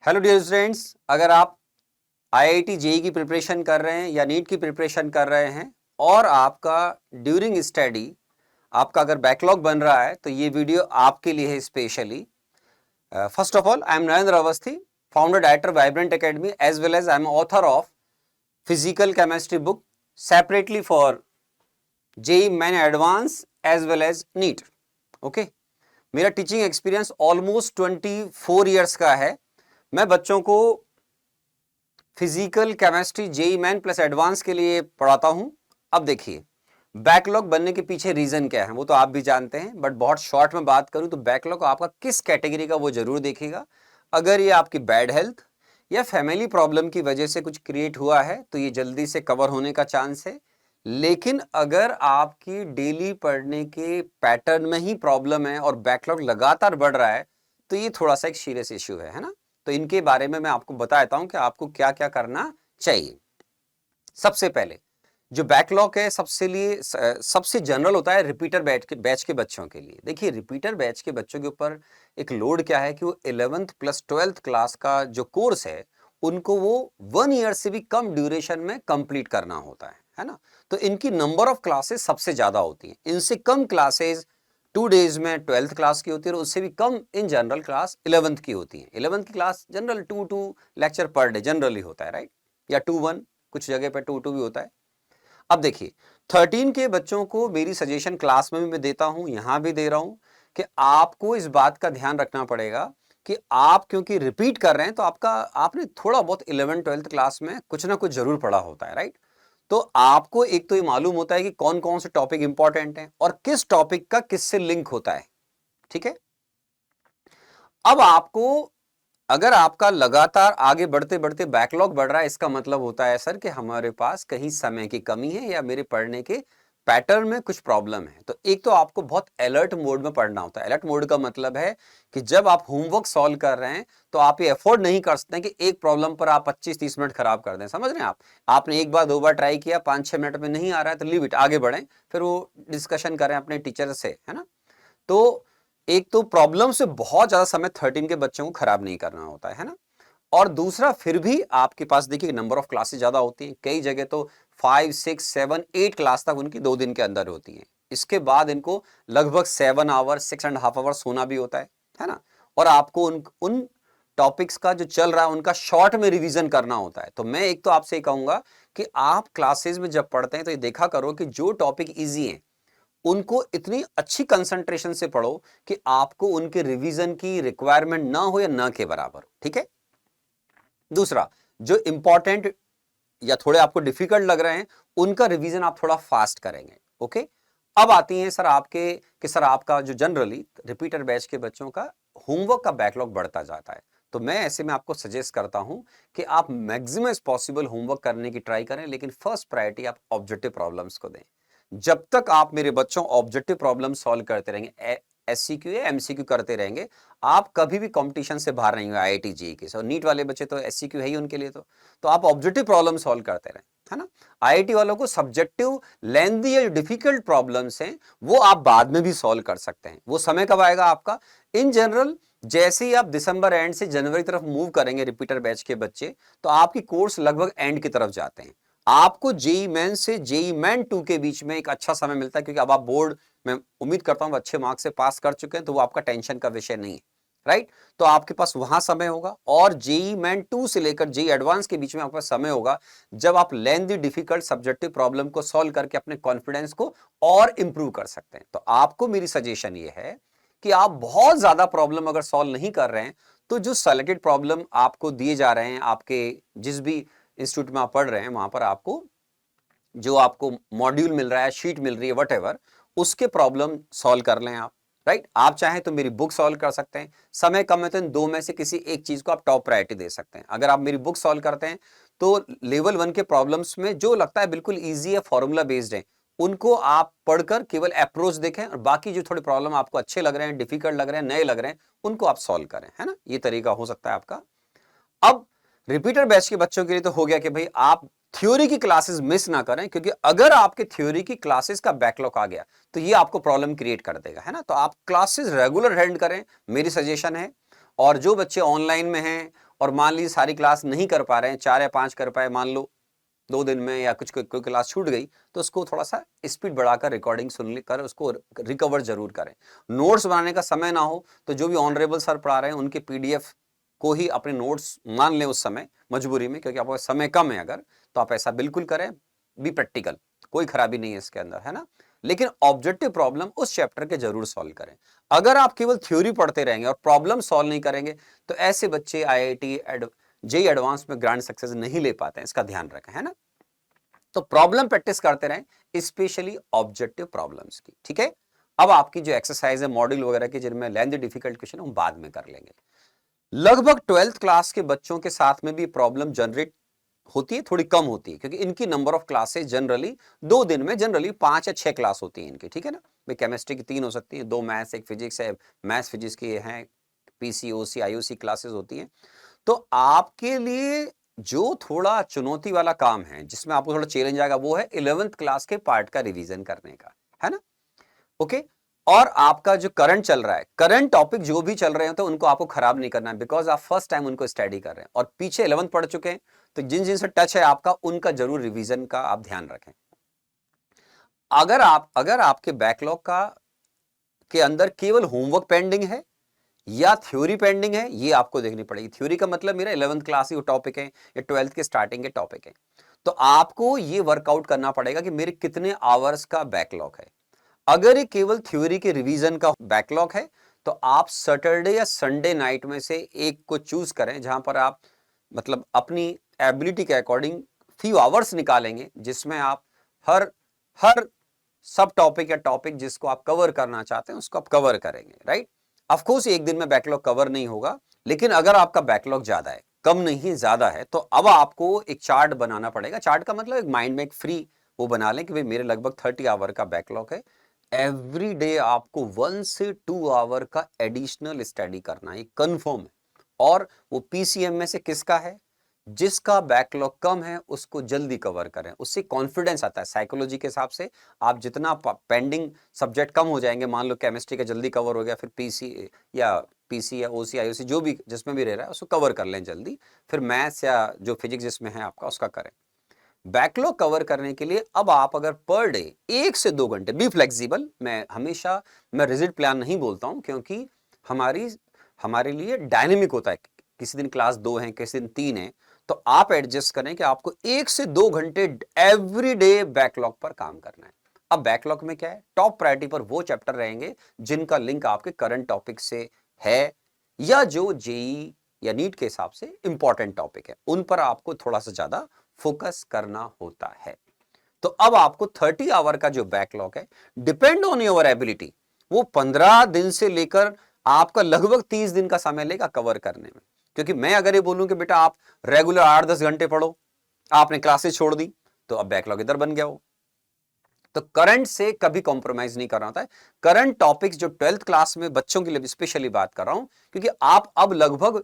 Hello dear students, अगर आप IIT JEE की प्रिपरेशन कर रहे हैं या नीट की प्रिपरेशन कर रहे हैं और आपका ड्यूरिंग स्टडी आपका अगर बैकलॉग बन रहा है तो ये वीडियो आपके लिए है specially. First of all, I am Narendra Awasthi, founder director vibrant academy, as well as I am author of physical chemistry book separately for JEE main advance as well as NEET. Okay, मेरा teaching experience almost 24 years का है। मैं बच्चों को physical chemistry JEE main plus advance के लिए पढ़ाता हूं। अब देखिए, बैकलॉग बनने के पीछे रीजन क्या है वो तो आप भी जानते हैं, बट बहुत शॉर्ट में बात करूं तो बैकलॉग आपका किस कैटेगरी का वो जरूर देखिएगा। अगर ये आपकी बैड हेल्थ या फैमिली प्रॉब्लम की वजह से कुछ क्रिएट हुआ है तो ये जल्दी से कवर होने का चांस है। लेकिन अगर आपकी डेली पढ़ने के पैटर्न में ही प्रॉब्लम है और बैकलॉग लगातार बढ़ रहा है तो ये थोड़ा सा एक सीरियस इश्यू है ना। तो इनके बारे में मैं आपको बताता हूं कि आपको क्या क्या करना चाहिए। सबसे पहले जो बैकलॉग है सबसे जनरल होता है रिपीटर बैच के बच्चों के लिए। देखिए, रिपीटर बैच के बच्चों के ऊपर एक लोड क्या है कि वो 11th प्लस 12th क्लास का जो कोर्स है उनको वो 1 ईयर से भी कम ड्यूरेशन में कंप्लीट करना होता है ना। तो इनकी नंबर ऑफ क्लासेस सबसे ज्यादा होती है। इनसे कम क्लासेस 2 डेज में 12th क्लास की होती है और उससे भी कम इन जनरल क्लास 11th की होती है। 11th की class general 2 lecture per day generally होता है, राइट, या 2-1, कुछ जगह पे 2-2 भी होता है। अब देखिए, 13 के बच्चों को मेरी सजेशन क्लास में भी मैं देता हूं, यहां भी दे रहा हूं कि आपको इस बात का ध्यान रखना पड़ेगा कि आप क्योंकि रिपीट कर रहे हैं तो आपने थोड़ा बहुत 11th-12th क्लास में कुछ ना कुछ जरूर पढ़ा होता है, राइट। तो आपको एक तो ये मालूम होता है कि कौन कौन से टॉपिक इंपॉर्टेंट हैं और किस टॉपिक का किससे लिंक होता है, ठीक है। अब आपको, अगर आपका लगातार आगे बढ़ते बढ़ते बैकलॉग बढ़ रहा है, इसका मतलब होता है सर कि हमारे पास कहीं समय की कमी है या मेरे पढ़ने के पैटर्न में कुछ प्रॉब्लम है। तो एक तो आपको बहुत अलर्ट मोड में पढ़ना होता है। अलर्ट मोड का मतलब है कि जब आप होमवर्क सॉल्व कर रहे हैं तो आप ये अफोर्ड नहीं कर सकते कि एक प्रॉब्लम पर आप 25-30 मिनट खराब कर दें। समझ रहे हैं आप? आपने एक बार 2 बार ट्राई किया, 5-6 मिनट में नहीं आ रहा है तो लीव इट, आगे बढ़ें, फिर वो डिस्कशन करें अपने टीचर से, है ना। तो एक तो प्रॉब्लम से बहुत ज्यादा समय 13 के बच्चों को खराब नहीं करना होता है ना। और दूसरा, फिर भी आपके पास देखिए नंबर ऑफ क्लासेस ज्यादा होती हैं। कई जगह तो 5, 6, 7, 8 क्लास तक उनकी 2 दिन के अंदर होती हैं। इसके बाद इनको लगभग 7 आवर 6.5 आवर सोना भी होता है ना। और आपको उन उन टॉपिक्स का जो चल रहा है उनका शॉर्ट में रिवीजन करना होता है। तो मैं एक तो आपसे कहूंगा कि आप क्लासेस में जब पढ़ते हैं तो ये देखा करो कि जो टॉपिक इजी है उनको इतनी अच्छी कंसंट्रेशन से पढ़ो कि आपको उनके रिवीजन की रिक्वायरमेंट ना हो या ना के बराबर, ठीक है। दूसरा, जो इंपॉर्टेंट या थोड़े आपको डिफिकल्ट लग रहे हैं उनका रिवीजन आप थोड़ा फास्ट करेंगे, ओके। अब आती हैं सर आपके कि सर आपका जो जनरली रिपीटर बैच के बच्चों का होमवर्क का बैकलॉग बढ़ता जाता है। तो मैं ऐसे में आपको सजेस्ट करता हूं कि आप मैक्सिमम एज पॉसिबल होमवर्क करने की ट्राई करें, लेकिन फर्स्ट प्रायोरिटी आप ऑब्जेक्टिव प्रॉब्लम्स को दें। जब तक आप मेरे बच्चों ऑब्जेक्टिव प्रॉब्लम सॉल्व करते रहेंगे, एससीक्यू या एमसीक्यू करते रहेंगे, आप कभी भी कंपटीशन से बाहर नहीं हुए आईआईटी जेईई के। और नीट वाले बच्चे तो एससीक्यू है ही उनके लिए। तो आप ऑब्जेक्टिव प्रॉब्लम सॉल्व करते रहें, है ना। आईआईटी वालों को सब्जेक्टिव लेंथी या डिफिकल्ट प्रॉब्लम्स हैं वो आप बाद में भी सॉल्व कर सकते हैं। वो समय कब आएगा आपका? इन जनरल जैसे ही आप दिसंबर एंड से जनवरी तरफ मूव करेंगे रिपीटर बैच के बच्चे, तो आपकी कोर्स लगभग एंड की तरफ जाते हैं। आपको जेईई मेन से जेईई मेन 2 के बीच में एक अच्छा समय मिलता है, क्योंकि अब आप बोर्ड में उम्मीद करता हूं अच्छे मार्क्स से पास कर चुके हैं, तो वो आपका टेंशन का विषय नहीं है, राइट। तो आपके पास वहां समय होगा और जेईई मेन 2 से लेकर जेईई एडवांस के बीच में आपके पास समय होगा जब आप लेंथी डिफिकल्ट सब्जेक्टिव प्रॉब्लम को सॉल्व करके अपने कॉन्फिडेंस को और इंप्रूव कर सकते हैं। तो आपको मेरी सजेशन ये है कि आप बहुत ज्यादा प्रॉब्लम अगर सॉल्व नहीं कर रहे हैं तो जो सेलेक्टेड प्रॉब्लम आपको दिए जा रहे हैं, आपके जिस भी इंस्टीट्यूट में आप पढ़ रहे हैं वहां पर आपको जो आपको मॉड्यूल मिल रहा है, शीट मिल रही है, वट उसके प्रॉब्लम सॉल्व कर लें आप, राइट। आप चाहें तो मेरी बुक सॉल्व कर सकते हैं। समय कम है तो इन दो में से किसी एक चीज को आप टॉप प्रायोरिटी दे सकते हैं। अगर आप मेरी बुक सॉल्व करते हैं तो लेवल 1 के प्रॉब्लम्स में जो लगता है बिल्कुल ईजी है, फॉर्मूला बेस्ड है, उनको आप पढ़कर केवल अप्रोच देखें और बाकी जो थोड़े प्रॉब्लम आपको अच्छे लग रहे हैं, डिफिकल्ट लग रहे हैं, नए लग रहे हैं, उनको आप सॉल्व करें, है ना। ये तरीका हो सकता है आपका। अब रिपीटर बैच के बच्चों के लिए तो हो गया कि भाई आप थ्योरी की क्लासेस मिस ना करें, क्योंकि अगर आपके थ्योरी की क्लासेस का बैकलॉग आ गया तो ये आपको प्रॉब्लम क्रिएट कर देगा, है ना। तो आप क्लासेस रेगुलर अटेंड करें, मेरी सजेशन है। और जो बच्चे ऑनलाइन में हैं और मान लीजिए सारी क्लास नहीं कर पा रहे हैं, 4 या 5 कर पाए मान लो 2 दिन में, या कुछ कोई क्लास छूट गई, तो उसको थोड़ा सा स्पीड बढ़ाकर रिकॉर्डिंग सुन कर उसको रिकवर जरूर करें। नोट्स बनाने का समय ना हो तो जो भी ऑनरेबल सर पढ़ा रहे हैं उनके पीडीएफ को ही अपने नोट्स मान लें उस समय मजबूरी में, क्योंकि आपका समय कम है अगर, तो आप ऐसा बिल्कुल करें। बी प्रैक्टिकल, कोई खराबी नहीं है इसके अंदर, है ना। लेकिन ऑब्जेक्टिव प्रॉब्लम उस चैप्टर के जरूर सॉल्व करें। अगर आप केवल थ्योरी पढ़ते रहेंगे और प्रॉब्लम सॉल्व नहीं करेंगे तो ऐसे बच्चे आईआईटी जेईई एडवांस में ग्रैंड सक्सेस नहीं ले पाते हैं, इसका ध्यान रखें, है ना। तो प्रॉब्लम प्रैक्टिस करते रहें, स्पेशली ऑब्जेक्टिव प्रॉब्लम्स की, ठीक है। अब आपकी जो एक्सरसाइज है मॉड्यूल वगैरह की जिनमें लेंथी डिफिकल्ट क्वेश्चन हम बाद में कर लेंगे। लगभग 12th क्लास के बच्चों के साथ में भी प्रॉब्लम जनरेट होती है, थोड़ी कम होती है, क्योंकि इनकी नंबर ऑफ क्लासेस जनरली 2 दिन में जनरली 5 या 6 क्लास होती है इनकी, ठीक है ना। भाई केमिस्ट्री की 3 हो सकती है, 2 मैथ्स, 1 फिजिक्स है, मैथ्स फिजिक्स की हैं, पीसी, ओसी, आईओसी क्लासेस होती हैं। तो आपके लिए जो थोड़ा चुनौती वाला काम है, जिसमें आपको थोड़ा चैलेंज आएगा, वो है 11th क्लास के पार्ट का रिवीजन करने का, है ना। ओके। और आपका जो करंट चल रहा है, करंट टॉपिक जो भी चल रहे हैं तो उनको आपको खराब नहीं करना है, बिकॉज आप फर्स्ट टाइम उनको स्टडी कर रहे हैं और पीछे 11th पढ़ चुके हैं, तो जिन जिन से टच है आपका उनका जरूर रिवीजन का आप ध्यान रखें। अगर आपके बैकलॉग का के अंदर केवल होमवर्क पेंडिंग है या थ्योरी पेंडिंग है, ये आपको देखनी पड़ेगी। थ्योरी का मतलब मेरा 11th क्लास ही टॉपिक है या 12th के स्टार्टिंग के टॉपिक है, तो आपको ये वर्कआउट करना पड़ेगा कि मेरे कितने आवर्स का बैकलॉग है। अगर ये केवल थ्योरी के रिवीजन का बैकलॉग है तो आप सैटरडे या संडे नाइट में से एक को चूज करें, जहां पर आप मतलब अपनी एबिलिटी के अकॉर्डिंग फ्यू आवर्स निकालेंगे, जिसमें आप हर हर सब टॉपिक या टॉपिक जिसको आप कवर करना चाहते हैं उसको आप कवर करेंगे, राइट। ऑफ कोर्स एक दिन में बैकलॉग कवर नहीं होगा, लेकिन अगर आपका बैकलॉग ज्यादा है, कम नहीं ज्यादा है, तो अब आपको एक चार्ट बनाना पड़ेगा। चार्ट का मतलब एक माइंड में एक फ्री वो बना लें कि भाई मेरे लगभग 30 आवर का बैकलॉग है, एवरी डे आपको 1 से 2 आवर का एडिशनल स्टडी करना है, कंफर्म है। और वो पीसीएम में से किसका है, जिसका बैकलॉग कम है उसको जल्दी कवर करें, उससे कॉन्फिडेंस आता है साइकोलॉजी के हिसाब से। आप जितना पेंडिंग सब्जेक्ट कम हो जाएंगे, मान लो केमिस्ट्री का जल्दी कवर हो गया, फिर पीसी या ओसी आईओसी जो भी जिसमें भी रह रहा है उसको कवर कर लें जल्दी, फिर मैथ्स या जो फिजिक्स जिसमें है आपका उसका करें। बैकलॉग कवर करने के लिए अब आप अगर पर डे 1 से 2 घंटे, बी फ्लेक्सिबल, मैं रिजिड प्लान नहीं बोलता हूं, क्योंकि हमारे लिए डायनेमिक होता है, किसी दिन क्लास 2 है, किसी दिन 3 है, तो आप एडजस्ट करें कि आपको 1 से 2 घंटे एवरी डे बैकलॉग पर काम करना है। अब बैकलॉग में क्या है, टॉप प्रायोरिटी पर वो चैप्टर रहेंगे जिनका लिंक आपके करंट टॉपिक से है, या जो जेई या नीट के हिसाब से इंपॉर्टेंट टॉपिक है, उन पर आपको थोड़ा सा ज्यादा फोकस करना होता है। तो अब आपको 30 आवर का जो बैकलॉग है, डिपेंड ऑन योर एबिलिटी, वो 15 दिन से लेकर आपका लगभग 30 दिन का समय लेगा कवर करने में। क्योंकि मैं अगर ये बोलूं कि बेटा आप रेगुलर 8-10 घंटे पढ़ो, आपने क्लासेस छोड़ दी, तो अब बैकलॉग इधर बन गया हो। तो करंट से कभी कॉम्प्रोमाइज नहीं करना होता है। करंट टॉपिक्स जो 12th क्लास में बच्चों के लिए स्पेशली बात कर रहा हूं, क्योंकि आप अब लगभग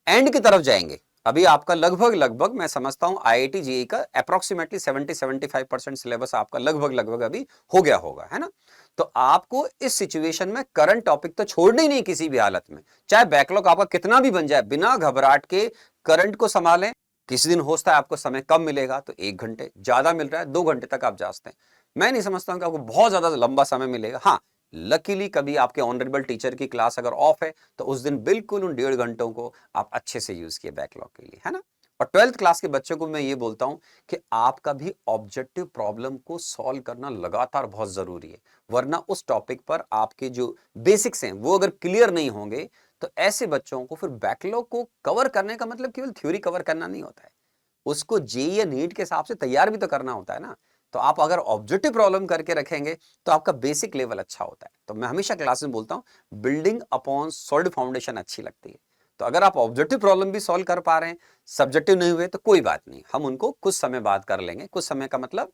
एंड की तरफ जाएंगे। अभी आपका लगभग मैं समझता हूं आईआईटी जेईई का अप्रोक्सीमेटली 70-75% सिलेबस आपका लगभग अभी हो गया होगा, है ना। तो आपको इस सिचुएशन में करंट टॉपिक तो छोड़ना ही नहीं किसी भी हालत में, चाहे बैकलॉग आपका कितना भी बन जाए, बिना घबराहट के करंट को संभालें। किसी दिन हो सकता है आपको समय कम मिलेगा तो 1 घंटे, ज्यादा मिल रहा है 2 घंटे तक आप जा सकते हैं। मैं नहीं समझता हूं कि आपको बहुत ज्यादा लंबा समय मिलेगा। हाँ, लकीली कभी आपके ऑनरेबल टीचर की क्लास अगर ऑफ है तो उस दिन बिल्कुल उन 1.5 घंटों को आप अच्छे से यूज किए बैकलॉग के लिए, है ना। और 12th क्लास के बच्चों को मैं ये बोलता हूं कि आपका भी ऑब्जेक्टिव प्रॉब्लम को सॉल्व करना लगातार बहुत जरूरी है, वरना उस टॉपिक पर आपके जो बेसिक्स हैं वो अगर क्लियर नहीं होंगे तो ऐसे बच्चों को फिर बैकलॉग को कवर करने का मतलब केवल थ्योरी कवर करना नहीं होता है, उसको जेईई या नीट के हिसाब से तैयार भी तो करना होता है ना। तो आप अगर ऑब्जेक्टिव प्रॉब्लम करके रखेंगे तो आपका बेसिक लेवल अच्छा होता है। तो मैं हमेशा क्लास में बोलता हूं बिल्डिंग अपॉन सॉलिड फाउंडेशन अच्छी लगती है। तो अगर आप ऑब्जेक्टिव प्रॉब्लम भी सॉल्व कर पा रहे हैं, सब्जेक्टिव नहीं हुए तो कोई बात नहीं, हम उनको कुछ समय बाद कर लेंगे। कुछ समय का मतलब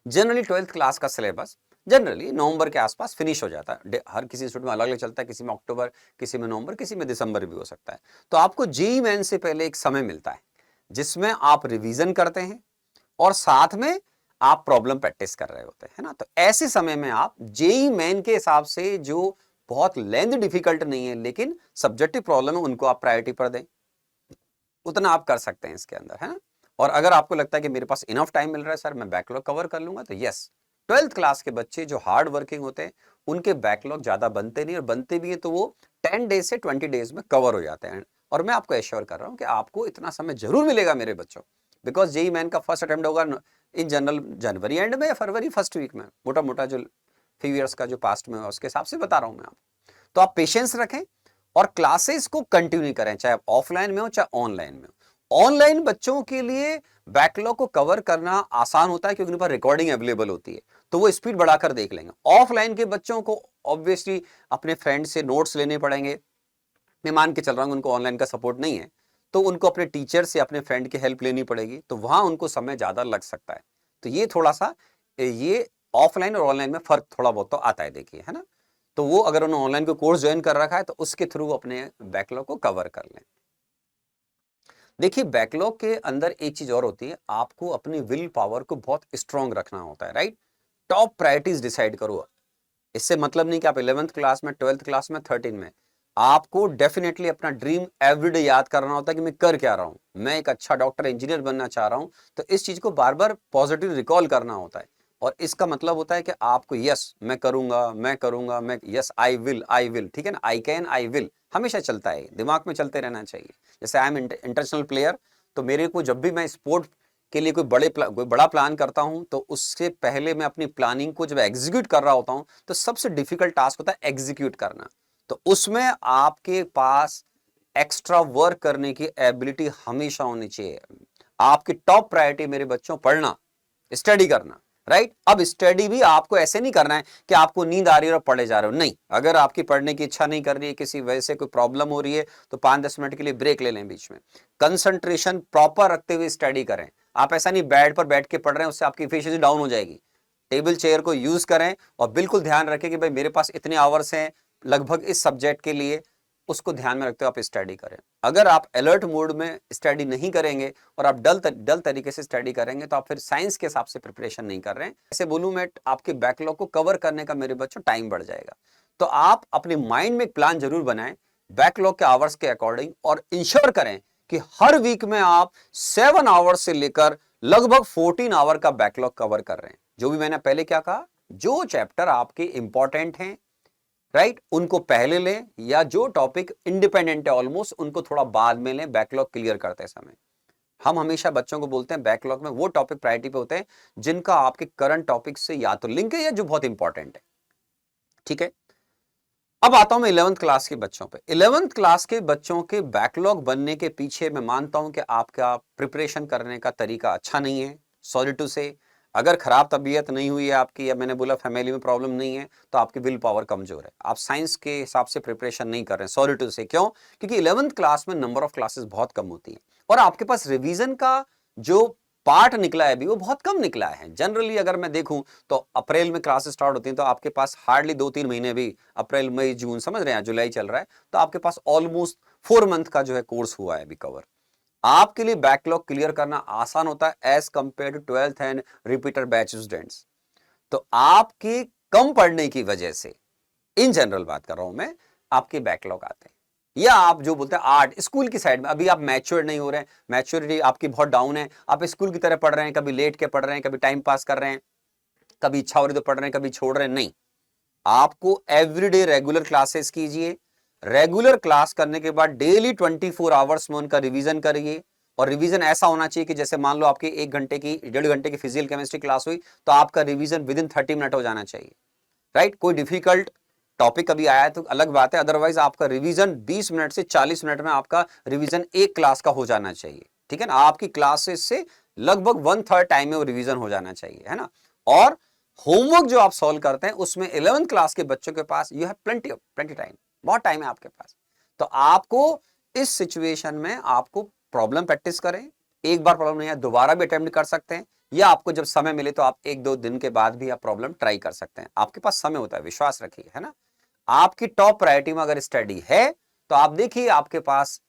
जनरली 12th क्लास का सिलेबस जनरली नवंबर के आसपास फिनिश हो जाता है। हर किसी इंस्टीट्यूट में अलग अलग चलता है, किसी में अक्टूबर, किसी में नवंबर, किसी में दिसंबर भी हो सकता है। तो आपको जेईई मेन से पहले एक समय मिलता है जिसमें आप रिवीजन करते हैं और साथ में आप प्रॉब्लम प्रैक्टिस कर रहे होते हैं, ना। तो ऐसे समय में आप जेईई मेन के हिसाब से जो बहुत लेंथ डिफिकल्ट नहीं है लेकिन सब्जेक्टिव प्रॉब्लम है उनको आप प्रायोरिटी पर दें। उतना आप कर सकते हैं इसके अंदर, है ना। और अगर आपको लगता है कि मेरे पास इनफ टाइम मिल रहा है सर, मैं बैकलॉग कवर कर लूंगा, तो यस, 12th क्लास के बच्चे जो हार्ड वर्किंग होते हैं उनके बैकलॉग ज्यादा बनते नहीं, और बनते भी है तो वो 10 डेज से 20 डेज में कवर हो जाते हैं। और मैं आपको एश्योर कर रहा हूं कि आपको इतना समय जरूर मिलेगा मेरे बच्चों, बिकॉज जेईई मेन का फर्स्ट अटेम्प्ट होगा इन जनरल जनवरी एंड में या फरवरी फर्स्ट वीक में, मोटा मोटा जो फ्यू ईयर्स का जो पास्ट में हुआ उसके हिसाब से बता रहा हूं मैं आपको। तो आप पेशेंस रखें और क्लासेस को कंटिन्यू करें, चाहे ऑफलाइन में हो चाहे ऑनलाइन में हो। ऑनलाइन बच्चों के लिए बैकलॉग को कवर करना आसान होता है क्योंकि उनके पास रिकॉर्डिंग अवेलेबल होती है, तो वो स्पीड बढ़ाकर देख लेंगे। ऑफलाइन के बच्चों को ऑब्वियसली अपने फ्रेंड से नोट्स लेने पड़ेंगे। मैं मान के चल रहा हूं उनको ऑनलाइन का सपोर्ट नहीं है, तो उनको अपने टीचर से अपने फ्रेंड की हेल्प लेनी पड़ेगी, तो वहां उनको समय ज्यादा लग सकता है। तो ये थोड़ा सा, ये ऑफलाइन और ऑनलाइन में फर्क थोड़ा बहुत तो आता है, देखिए, है ना। तो वो अगर उन्होंने ऑनलाइन को कोर्स ज्वाइन कर रखा है तो उसके थ्रू अपने बैकलॉग को कवर कर लें। देखिए, बैकलॉग के अंदर एक चीज और होती है, आपको अपनी विल पावर को बहुत स्ट्रांग रखना होता है, राइट। टॉप प्रायोरिटीज डिसाइड करो। इससे मतलब नहीं कि आप 11th क्लास में, 12th क्लास में, 13 में, आपको डेफिनेटली अपना ड्रीम एवरीडे याद करना होता है कि मैं कर क्या रहा हूं। मैं एक अच्छा डॉक्टर इंजीनियर बनना चाह रहा हूं, तो इस चीज को बार बार पॉजिटिव रिकॉल करना होता है। और इसका मतलब होता है कि आपको यस मैं करूंगा, मैं करूंगा, मैं यस आई विल, ठीक है ना, आई कैन, आई विल हमेशा चलता है, दिमाग में चलते रहना चाहिए। जैसे आई एम इंटरनेशनल प्लेयर, तो मेरे को जब भी मैं स्पोर्ट के लिए कोई बड़ा प्लान करता हूं, तो उससे पहले मैं अपनी प्लानिंग को जब एग्जीक्यूट कर रहा होता हूं, तो सबसे डिफिकल्ट टास्क होता है एग्जीक्यूट करना। तो उसमें आपके पास एक्स्ट्रा वर्क करने की एबिलिटी हमेशा होनी चाहिए। आपकी टॉप प्रायोरिटी मेरे बच्चों पढ़ना, स्टडी करना, राइट। अब स्टडी भी आपको ऐसे नहीं करना है कि आपको नींद आ रही है और पढ़े जा रहे हो, नहीं। अगर आपकी पढ़ने की इच्छा नहीं कर रही है, किसी वजह से कोई प्रॉब्लम हो रही है, तो 5-10 मिनट के लिए ब्रेक ले लें बीच में। कंसंट्रेशन प्रॉपर रखते हुए स्टडी करें। आप ऐसा नहीं बेड पर बैठ के पढ़ रहे हैं, उससे आपकी एफिशिएंसी डाउन हो जाएगी। टेबल चेयर को यूज करें और बिल्कुल ध्यान रखें कि भाई मेरे पास इतने आवर्स हैं लगभग इस सब्जेक्ट के लिए, उसको ध्यान में रखते हुए आप स्टडी करें। अगर आप अलर्ट मोड में स्टडी नहीं करेंगे और आप डल तरीके से स्टडी करेंगे, तो आप फिर साइंस के हिसाब से प्रिपरेशन नहीं कर रहे हैं। ऐसे बोलूं मैं, आपके बैकलॉग को कवर करने का मेरे बच्चों टाइम बढ़ जाएगा। तो आप अपने माइंड में एक प्लान जरूर बनाएं बैकलॉग के आवर्स के अकॉर्डिंग, और इंश्योर करें कि हर वीक में आप 7 आवर्स से लेकर लगभग 14 आवर का बैकलॉग कवर कर रहे हैं। जो भी मैंने पहले क्या कहा, जो चैप्टर आपके इंपॉर्टेंट हैं, राइट, उनको पहले लें, या जो टॉपिक इंडिपेंडेंट है ऑलमोस्ट, उनको थोड़ा बाद में लें बैकलॉग क्लियर करते समय। हम हमेशा बच्चों को बोलते हैं बैकलॉग में वो टॉपिक प्रायोरिटी पे होते हैं जिनका आपके करंट टॉपिक से या तो लिंक है या जो बहुत इंपॉर्टेंट है, ठीक है। अब आता हूं मैं 11th क्लास के बच्चों पे। 11th क्लास के बच्चों के बैकलॉग बनने के पीछे मैं मानता हूं कि आपका प्रिपरेशन करने का तरीका अच्छा नहीं है, सॉरी टू से। अगर खराब तबीयत नहीं हुई है आपकी, या मैंने बोला फैमिली में प्रॉब्लम नहीं है, तो आपकी विल पावर कमजोर है, आप साइंस के हिसाब से प्रिपरेशन नहीं कर रहे हैं, सॉरी टू से। क्यों? क्योंकि 11th क्लास में नंबर ऑफ क्लासेस बहुत कम होती है, और आपके पास रिवीजन का जो पार्ट निकला है अभी वो बहुत कम निकला है। जनरली अगर मैं देखूं तो अप्रैल में क्लासेस स्टार्ट होती हैं, तो आपके पास हार्डली 2-3 महीने भी, अप्रैल मई जून समझ रहे हैं, जुलाई चल रहा है, तो आपके पास ऑलमोस्ट 4 मंथ का जो है कोर्स हुआ है अभी कवर। आपके लिए बैकलॉग क्लियर करना आसान होता है as compare to 12th and repeater batch students. तो आपके कम पढ़ने की वजह से, इन जनरल बात कर रहा हूं मैं, आपके बैकलॉग आते हैं। या आप जो बोलते हैं आर्ट स्कूल की साइड में अभी आप मैच्योर नहीं हो रहे हैं, मैच्योरिटी आपकी बहुत डाउन है, आप स्कूल की तरह पढ़ रहे हैं, कभी लेट के पढ़ रहे हैं, कभी टाइम पास कर रहे हैं, कभी इच्छा हो रही तो पढ़ रहे हैं, कभी छोड़ रहे हैं, नहीं। आपको एवरीडे रेगुलर क्लासेस कीजिए। रेगुलर क्लास करने के बाद डेली 24 आवर्स में उनका रिवीजन करिए। और रिवीजन ऐसा होना चाहिए कि जैसे मान लो आपकी 1 घंटे की, 1.5 घंटे की फिजिकल केमिस्ट्री क्लास हुई, तो आपका रिवीजन विद इन 30 मिनट हो जाना चाहिए, राइट। कोई डिफिकल्ट टॉपिक कभी आया है तो अलग बात है, अदरवाइज आपका रिवीजन 20 मिनट से 40 मिनट में आपका रिवीजन एक क्लास का हो जाना चाहिए, ठीक है ना। आपकी क्लासेस से लगभग 1/3 टाइम में वो रिवीजन हो जाना चाहिए, है ना। और होमवर्क जो आप सॉल्व करते हैं उसमें 11th क्लास के बच्चों के पास यू हैव प्लेंटी टाइम, बहुत टाइम है आपके पास। तो आपको इस सिचुएशन में आपको प्रॉब्लम प्रैक्टिस करें, एक बार प्रॉब्लम नहीं है दोबारा भी अटेम्प्ट कर सकते हैं, या आपको जब समय मिले तो आप 1-2 दिन के बाद भी आप प्रॉब्लम ट्राई कर सकते हैं, आपके पास समय होता है, विश्वास रखिए, है ना। आपकी टॉप प्रायोरिटी में अगर स्टडी है तो आप देखिए आपके पास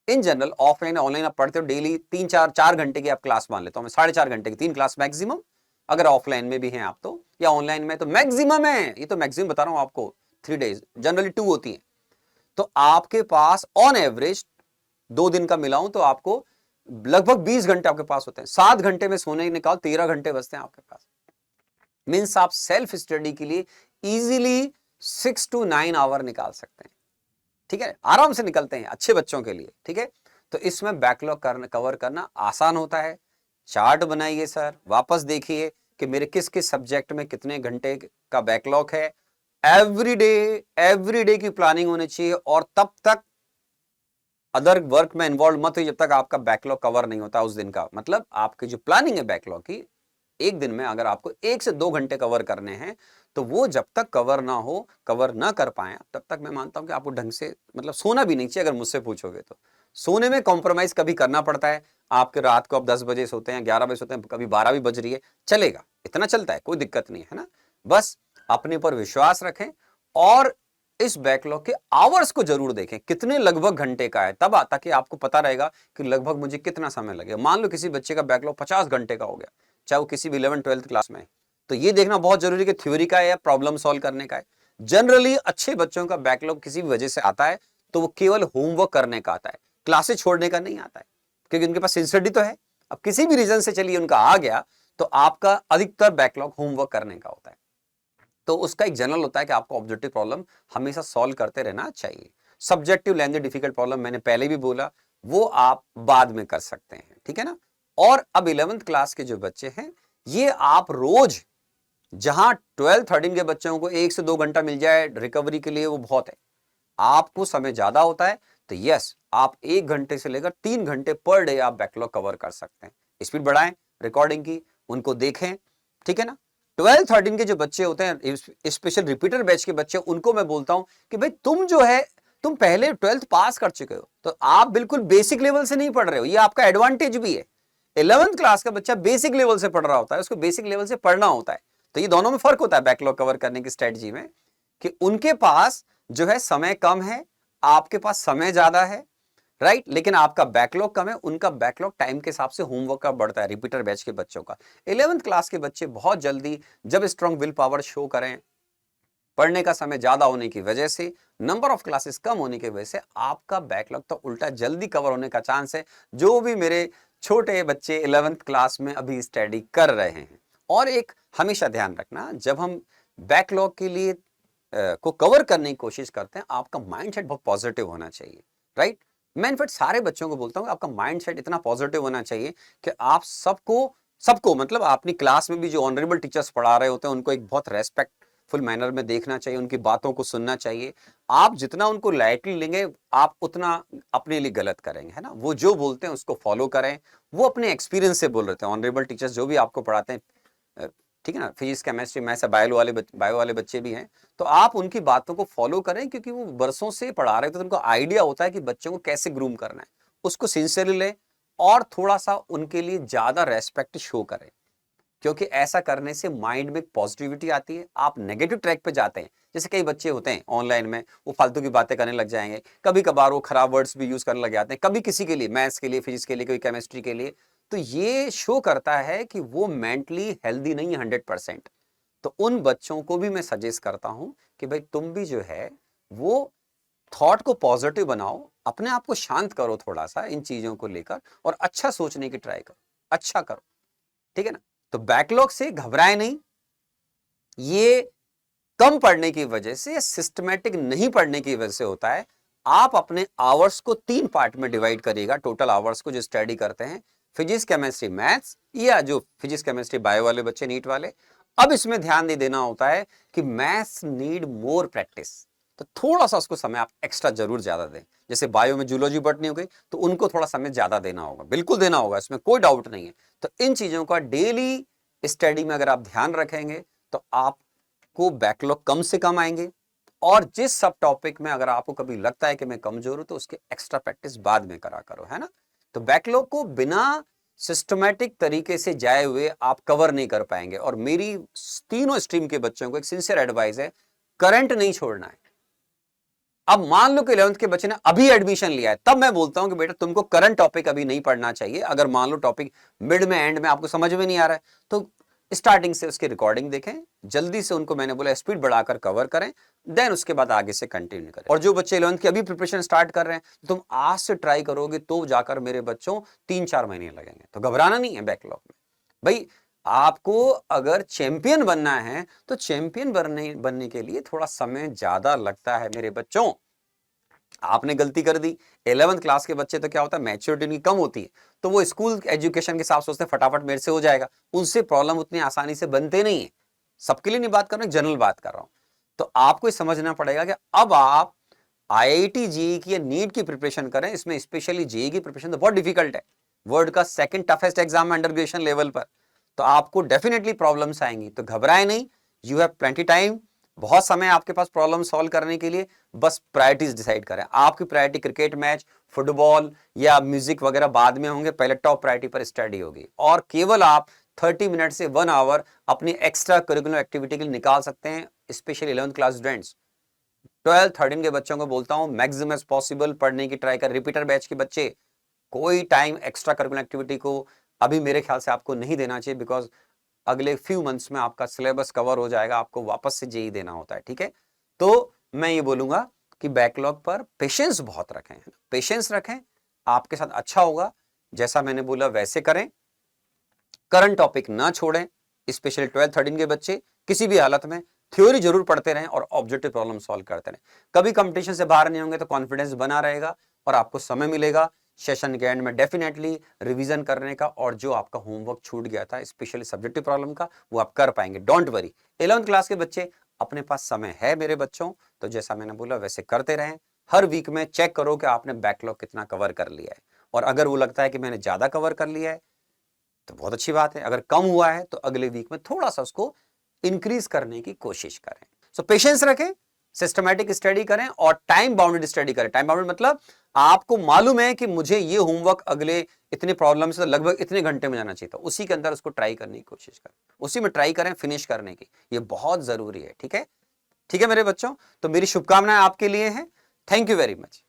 इन जनरल ऑफलाइन ऑनलाइन आप पढ़ते हो डेली 3-4 घंटे की आप क्लास मान लेता हूं मैं, 4.5 घंटे की 3 क्लास मैक्सिमम। अगर ऑफलाइन में भी हैं आप तो, या ऑनलाइन में तो मैक्सिमम है, ये तो मैक्सिमम बता रहा हूं आपको, 3 डेज जनरली 2 होती है। तो आपके पास ऑन एवरेज 2 दिन का मिलाऊं तो आपको लगभग 20 घंटे आपके पास होते हैं। 7 घंटे में सोने निकाल 13 घंटे बचते हैं आपके पास। मीन्स आप सेल्फ स्टडी के लिए इजीली 6 to 9 आवर निकाल सकते हैं, ठीक है, आराम से निकलते हैं अच्छे बच्चों के लिए, ठीक है। तो इसमें बैकलॉग कवर करना आसान होता है। चार्ट बनाइए सर, वापस देखिए कि मेरे किस किस सब्जेक्ट में कितने घंटे का बैकलॉग है। एवरी डे की प्लानिंग होनी चाहिए, और तब तक अदर वर्क में इन्वॉल्व मत हो जब तक आपका बैकलॉग कवर नहीं होता उस दिन का। मतलब आपकी जो प्लानिंग है बैकलॉग की, एक दिन में अगर आपको 1 से 2 घंटे कवर करने हैं, तो वो जब तक कवर ना कर पाए तब तक मैं मानता हूं कि आपको ढंग से मतलब सोना भी नहीं चाहिए। अगर मुझसे पूछोगे तो सोने में कॉम्प्रोमाइज कभी करना पड़ता है। आपके रात को आप 10 बजे सोते हैं, 11 बजे सोते हैं, कभी 12 भी बज रही है, चलेगा, इतना चलता है, कोई दिक्कत नहीं है ना। बस अपने पर विश्वास रखें और इस बैकलॉग के आवर्स को जरूर देखें, कितने लगभग घंटे का है, तब ताकि आपको पता रहेगा कि लगभग मुझे कितना समय लगेगा। मान लो किसी बच्चे का बैकलॉग 50 घंटे का हो गया, चाहे वो किसी भी 11th-12th क्लास में है, तो ये देखना बहुत जरूरी है कि थ्योरी का है या प्रॉब्लम सॉल्व करने का है। जनरली अच्छे बच्चों का बैकलॉग किसी भी वजह से आता है तो वो केवल होमवर्क करने का आता है, क्लासेस छोड़ने का नहीं आता है, क्योंकि उनके पास सिंसियरिटी तो है। अब किसी भी रीजन से चलिए उनका आ गया, तो आपका अधिकतर बैकलॉग होमवर्क करने का होता है। तो उसका एक जनरल होता है कि आपको ऑब्जेक्टिव प्रॉब्लम हमेशा सॉल्व करते रहना चाहिए। सब्जेक्टिव लेंथी डिफिकल्ट प्रॉब्लम मैंने पहले भी बोला, वो आप बाद में कर सकते हैं, ठीक है ना। और अब 11th क्लास के जो बच्चे हैं, ये आप रोज, जहां 12-13 के बच्चों को 1 से 2 घंटा मिल जाए रिकवरी के लिए वो बहुत है। आपको समय ज्यादा होता है तो यस, आप 1 घंटे से लेकर 3 घंटे पर डे आप बैकलॉग कवर कर सकते हैं। स्पीड बढ़ाएं रिकॉर्डिंग की, उनको देखें, ठीक है ना। 12-13 के जो बच्चे होते हैं, स्पेशल रिपीटर बैच के बच्चे, उनको मैं बोलता हूं कि भाई तुम जो है, तुम पहले 12th पास कर चुके हो, तो आप बिल्कुल बेसिक लेवल से नहीं पढ़ रहे हो, ये आपका एडवांटेज भी है। 11th क्लास का बच्चा बेसिक लेवल से पढ़ रहा होता है, उसको बेसिक लेवल से पढ़ना होता है। तो ये दोनों में फर्क होता है बैकलॉग कवर करने की स्ट्रेटजी में, कि उनके पास जो है समय कम है, आपके पास समय ज्यादा है, राइट, लेकिन आपका बैकलॉग कम है, उनका बैकलॉग टाइम के हिसाब से होमवर्क का बढ़ता है। रिपीटर बैच के बच्चों का, 11th क्लास के बच्चे बहुत जल्दी जब स्ट्रॉन्ग विल पावर शो करें, पढ़ने का समय ज्यादा होने की वजह से, नंबर ऑफ क्लासेस कम होने की वजह से, आपका बैकलॉग तो उल्टा जल्दी कवर होने का चांस है। जो भी मेरे छोटे बच्चे 11th क्लास में अभी स्टडी कर रहे हैं, और एक हमेशा ध्यान रखना, जब हम बैकलॉग के लिए को कवर करने की कोशिश करते हैं, आपका माइंडसेट बहुत पॉजिटिव होना चाहिए, राइट। मैं इनफैक्ट सारे बच्चों को बोलता हूं आपका माइंडसेट इतना पॉजिटिव होना चाहिए कि आप सबको मतलब अपनी क्लास में भी जो ऑनरेबल टीचर्स पढ़ा रहे होते हैं, उनको एक बहुत रेस्पेक्टफुल मैनर में देखना चाहिए, उनकी बातों को सुनना चाहिए। आप जितना उनको लाइटली लेंगे, आप उतना अपने लिए गलत करेंगे, है ना। वो जो बोलते हैं उसको फॉलो करें, वो अपने एक्सपीरियंस से बोल रहे थे। ऑनरेबल टीचर्स जो भी आपको पढ़ाते हैं, ठीक है ना, फिजिक्स केमिस्ट्री मैथ्स बायो वाले बच्चे भी हैं, तो आप उनकी बातों को फॉलो करें, क्योंकि वो बरसों से पढ़ा रहे थे, तो उनको आइडिया होता है कि बच्चों को कैसे ग्रूम करना है। उसको सिंसियरली लें और थोड़ा सा उनके लिए ज्यादा रेस्पेक्ट शो करें, क्योंकि ऐसा करने से माइंड में पॉजिटिविटी आती है। आप नेगेटिव ट्रैक पे जाते हैं, जैसे कई बच्चे होते हैं ऑनलाइन में, वो फालतू की बातें करने लग जाएंगे, कभी कभार वो खराब वर्ड्स भी यूज करने लग जाते हैं, कभी किसी के लिए, मैथ्स के लिए, फिजिक्स के लिए, कोई केमिस्ट्री के लिए। तो ये शो करता है कि वो मेंटली हेल्दी नहीं है 100%। तो उन बच्चों को भी मैं सजेस्ट करता हूं कि भाई तुम भी जो है वो थॉट को पॉजिटिव बनाओ, अपने आप को शांत करो थोड़ा सा इन चीजों को लेकर, और अच्छा सोचने की ट्राई करो, अच्छा करो, ठीक है ना। तो बैकलॉग से घबराए नहीं, ये कम पढ़ने की वजह से, सिस्टमेटिक नहीं पढ़ने की वजह से होता है। आप अपने आवर्स को 3 पार्ट में डिवाइड करिएगा, टोटल आवर्स को जो स्टडी करते हैं, फिजिक्स केमिस्ट्री मैथ्स, या जो फिजिक्स केमिस्ट्री बायो वाले बच्चे नीट वाले। अब इसमें ध्यान दे देना होता है कि मैथ्स नीड मोर प्रैक्टिस, तो थोड़ा सा उसको समय आप एक्स्ट्रा जरूर ज्यादा दें। जैसे बायो में जूलॉजी बॉटनी हो गई, तो उनको थोड़ा समय ज्यादा देना होगा, बिल्कुल देना होगा, इसमें कोई डाउट नहीं है। तो इन चीजों का डेली स्टडी में अगर आप ध्यान रखेंगे, तो आपको बैकलॉग कम से कम आएंगे। और जिस सब टॉपिक में अगर आपको कभी लगता है कि मैं कमजोर हूं, तो उसके एक्स्ट्रा प्रैक्टिस बाद में करा करो, है ना। तो बैकलॉग को बिना सिस्टमैटिक तरीके से जाए हुए आप कवर नहीं कर पाएंगे। और मेरी तीनों स्ट्रीम के बच्चों को एक सिंसियर एडवाइस है, करंट नहीं छोड़ना है। अब मान लो कि 11th के बच्चे ने अभी एडमिशन लिया है, तब मैं बोलता हूं कि बेटा तुमको करंट टॉपिक अभी नहीं पढ़ना चाहिए। अगर मान लो टॉपिक मिड में, एंड में आपको समझ में नहीं आ रहा है, तो स्टार्टिंग से उसकी रिकॉर्डिंग देखें, जल्दी से उनको मैंने बोला स्पीड बढ़ाकर कवर करें, देन उसके बाद आगे से कंटिन्यू करें। और जो बच्चे 11th की अभी प्रिपरेशन स्टार्ट कर रहे हैं, तुम आज से ट्राई करोगे तो जाकर मेरे बच्चों 3-4 महीने लगेंगे। तो घबराना नहीं है बैकलॉग में भाई। आपको अगर चैंपियन बनना है तो चैंपियन बनने के लिए थोड़ा समय ज्यादा लगता है मेरे बच्चों। आपने गलती कर दी, 11th क्लास के बच्चे तो क्या होता है, मैच्योरिटी उनकी कम होती है, तो वो स्कूल एजुकेशन के हिसाब से सोचते हैं फटाफट मेरे से हो जाएगा, उनसे प्रॉब्लम उतनी आसानी से बनते नहीं है। सबके लिए नहीं बात कर रहा हूं, जनरल बात कर रहा हूं। तो आपको समझना पड़ेगा कि अब आप IIT जेईई की या नीट की प्रिपरेशन करें, इसमें स्पेशली जेईई की प्रिपरेशन तो बहुत डिफिकल्ट है, वर्ल्ड का second toughest exam under graduation level पर, तो आपको डेफिनेटली प्रॉब्लम्स आएंगी। तो घबराए नहीं, यू हैव प्लेंटी टाइम, बहुत समय आपके पास प्रॉब्लम सॉल्व करने के लिए। बस प्रायोरिटीज डिसाइड करें, आपकी प्रायोरिटी क्रिकेट मैच, फुटबॉल या म्यूजिक वगैरह बाद में होंगे, पहले टॉप प्रायोरिटी पर स्टडी होगी। और केवल आप 30 मिनट से 1 आवर अपनी एक्स्ट्रा करिकुलर एक्टिविटी के लिए निकाल सकते हैं, स्पेशली 11th क्लास स्टूडेंट्स। 12 13 के बच्चों को बोलता हूं मैक्सिमम एज पॉसिबल पढ़ने की ट्राई कर। रिपीटर बैच के बच्चे कोई टाइम एक्स्ट्रा करिकुलर एक्टिविटी को अभी मेरे ख्याल से आपको नहीं देना चाहिए, बिकॉज अगले फ्यू मंथ्स में आपका सिलेबस कवर हो जाएगा, आपको वापस से जेईई देना होता है, ठीक है। तो मैं ये बोलूंगा कि बैकलॉग पर पेशेंस बहुत रखें, पेशेंस रखें, आपके साथ अच्छा होगा। जैसा मैंने बोला वैसे करें, करंट टॉपिक ना छोड़ें, स्पेशली 12 13 के बच्चे किसी भी हालत में थ्योरी जरूर पढ़ते रहें और ऑब्जेक्टिव प्रॉब्लम सॉल्व करते रहें। कभी कंपटीशन से बाहर नहीं होंगे तो कॉन्फिडेंस बना रहेगा और आपको समय मिलेगा सेशन के एंड में डेफिनेटली रिवीजन करने का, और जो आपका होमवर्क छूट गया था स्पेशली सब्जेक्टिव प्रॉब्लम का, वो आप कर पाएंगे, डोंट वरी। 11th क्लास के बच्चे, अपने पास समय है मेरे बच्चों, तो जैसा मैंने बोला वैसे करते रहें। हर वीक में चेक करो कि आपने बैकलॉग कितना कवर कर लिया है, और अगर वो लगता है कि मैंने ज्यादा कवर कर लिया है तो बहुत अच्छी बात है, अगर कम हुआ है तो अगले वीक में थोड़ा सा उसको इंक्रीज करने की कोशिश करें। सो पेशेंस रखें, सिस्टमैटिक स्टडी करें और टाइम बाउंडेड स्टडी करें। टाइम बाउंडेड मतलब आपको मालूम है कि मुझे ये होमवर्क अगले इतने प्रॉब्लम से लगभग इतने घंटे में जाना चाहिए था, उसी के अंदर उसको ट्राई करने की कोशिश करें, उसी में ट्राई करें फिनिश करने की, ये बहुत जरूरी है, ठीक है। ठीक है मेरे बच्चों, तो मेरी शुभकामनाएं आपके लिए हैं। Thank you very much.